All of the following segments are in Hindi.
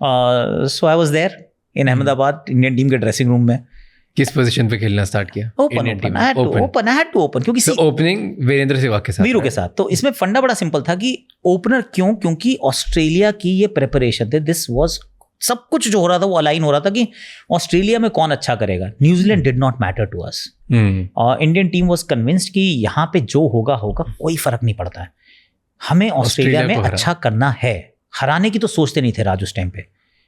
So I was there in Ahmedabad Indian team के ड्रेसिंग रूम में. किस पोजीशन पे खेलना स्टार्ट किया? Open. I had to open क्योंकि ओपनिंग वीरेंद्र सहवाग के साथ, वीरू के साथ. तो इसमें फंडा बड़ा सिंपल था कि ओपनर क्यों, क्योंकि ऑस्ट्रेलिया की ये प्रिपरेशन थे. दिस वाज सब कुछ जो हो रहा था वो अलाइन हो रहा था कि ऑस्ट्रेलिया में कौन अच्छा करेगा. New Zealand did not matter to us. Indian team was convinced कि यहाँ पे जो होगा कोई फर्क नहीं पड़ता है, हमें ऑस्ट्रेलिया में अच्छा करना है. हराने की तो सोचते नहीं थे राज उस टाइम पे.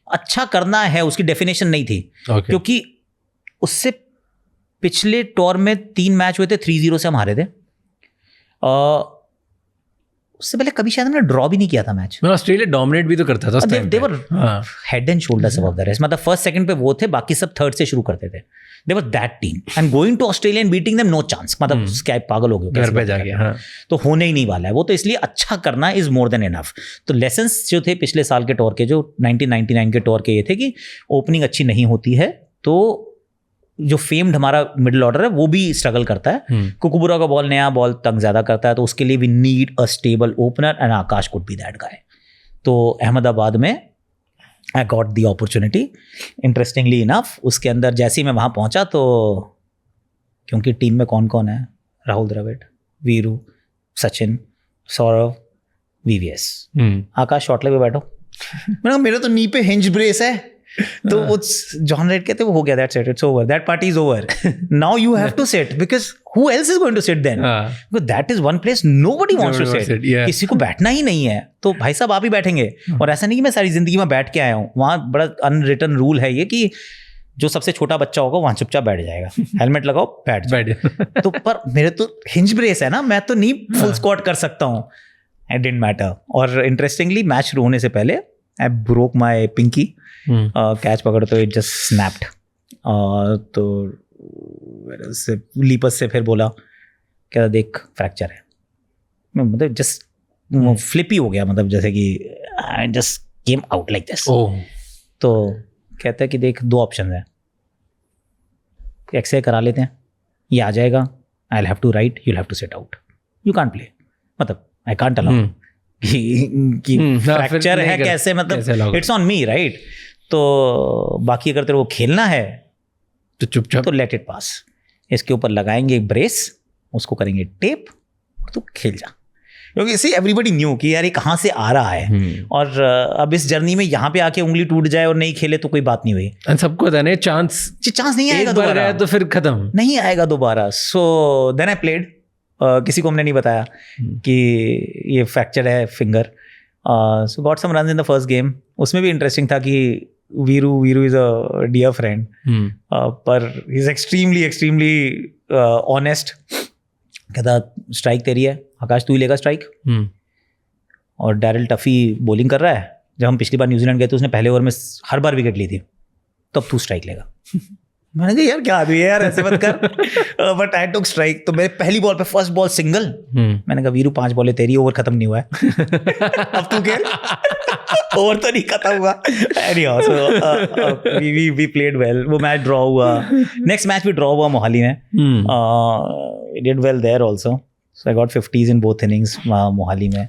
अच्छा करना है उसकी डेफिनेशन नहीं थी. क्योंकि उससे पिछले टूर में 3 मैच हुए थे, 3-0 से हम हारे थे. उससे पहले कभी शायद हमने ड्रॉ भी नहीं किया था मैच. ऑस्ट्रेलिया डोमिनेट भी तो करता था उस टाइम पे. They were head and shoulders above the rest. मतलब फर्स्ट सेकंड पे वो थे, बाकी सब थर्ड से शुरू करते थे. They were that team and going to Australia and beating them no chance. मतलब क्या पागल हो गए घर पे जाके. हाँ. तो होने ही नहीं वाला है वो. तो इसलिए अच्छा करना इज मोर देन इनफ. तो लेसन्स जो थे पिछले साल के टूर के, जो 1999 के टूर के, ये थे कि ओपनिंग अच्छी नहीं होती है तो जो फेम्ड हमारा मिडिल ऑर्डर है वो भी स्ट्रगल करता है. कुकुबुरा का बॉल, नया बॉल तंग ज़्यादा करता है, तो उसके लिए we need a stable opener and Akash could be that guy. तो अहमदाबाद में I got the opportunity. Interestingly enough उसके अंदर जैसे ही मैं वहाँ पहुँचा तो, क्योंकि टीम में कौन कौन है, राहुल द्रविड़, वीरू, सचिन, सौरव, VVS, आकाश शॉर्टले पे बैठो. मैंने कहा मेरे तो नी पे हिंज ब्रेस है. तो वो जॉन रेड कहते वो हो गया, that's it, it's over, that party is over, now you have to sit because who else is going to sit then, because that is one place nobody wants to sit. किसी को बैठना ही नहीं है तो भाई साहब आप ही बैठेंगे. और ऐसा नहीं कि मैं सारी जिंदगी में बैठ के आया हूँ. वहाँ बड़ा अनरिटन रूल है ये कि जो सबसे छोटा बच्चा होगा वहाँ चुपचाप बैठ जाएगा, हेलमेट लगाओ बैठ जाओ. तो पर मेरे तो हिंज ब्रेस है ना, मैं तो नहीं फुल स्क्वाट कर सकता हूँ. It didn't matter. और इंटरेस्टिंगली मैच शुरू होने से पहले I broke my pinky. Catch पकड़ तो इट जस्ट स्नैप्ड. तो लीपस से फिर बोला क्या देख फ्रैक्चर है. मतलब जस्ट फ्लिप ही हो गया, मतलब जैसे कि I just came out like this. तो कहता है कि देख 2 ऑप्शन है, एक्सरे करा लेते हैं, ये आ जाएगा, I will have to right, you will have to sit out, you can't play. मतलब आई कांट अलाउ कि फ्रैक्चर है कैसे, मतलब इट्स ऑन मी राइट. तो बाकी अगर तेरे को खेलना है तो चुपचाप तो लेट इट पास. इसके ऊपर लगाएंगे एक ब्रेस, उसको करेंगे टेप और तू खेल जा. क्योंकि इसे एवरीबडी न्यू कि यार ये कहाँ से आ रहा है. और अब इस जर्नी में यहाँ पे आके उंगली टूट जाए और नहीं खेले तो कोई बात नहीं हुई. सबको था ना चांस नहीं आएगा दोबारा, तो फिर खत्म नहीं आएगा दोबारा. So then I played. किसी को हमने नहीं बताया कि ये फ्रैक्चर है finger. So got some runs in the first game. उसमें भी इंटरेस्टिंग था कि Viru is a dear friend, पर ही इज एक्सट्रीमली ऑनेस्ट. कहता स्ट्राइक तेरी है आकाश, तू ही लेगा स्ट्राइक. और डैरिल टफी बॉलिंग कर रहा है. जब हम पिछली बार न्यूजीलैंड गए तो उसने पहले ओवर में हर बार विकेट ली थी, तो अब तू स्ट्राइक लेगा. मैंने कहा यार क्या आदमी है यार, ऐसे मत कर. But I took strike. तो मेरे पहली बॉल पे फर्स्ट बॉल सिंगल. मैंने कहा वीरू 5 बॉलें तेरी, ओवर खत्म नहीं हुआ है. अब तू खेल. ओवर तो नहीं खत्म हुआ. Anyhow, so we played well. वो मैच ड्रॉ हुआ. नेक्स्ट मैच भी ड्रॉ हुआ मोहाली में. Did well there also. So I got 50s in both innings Mohali में.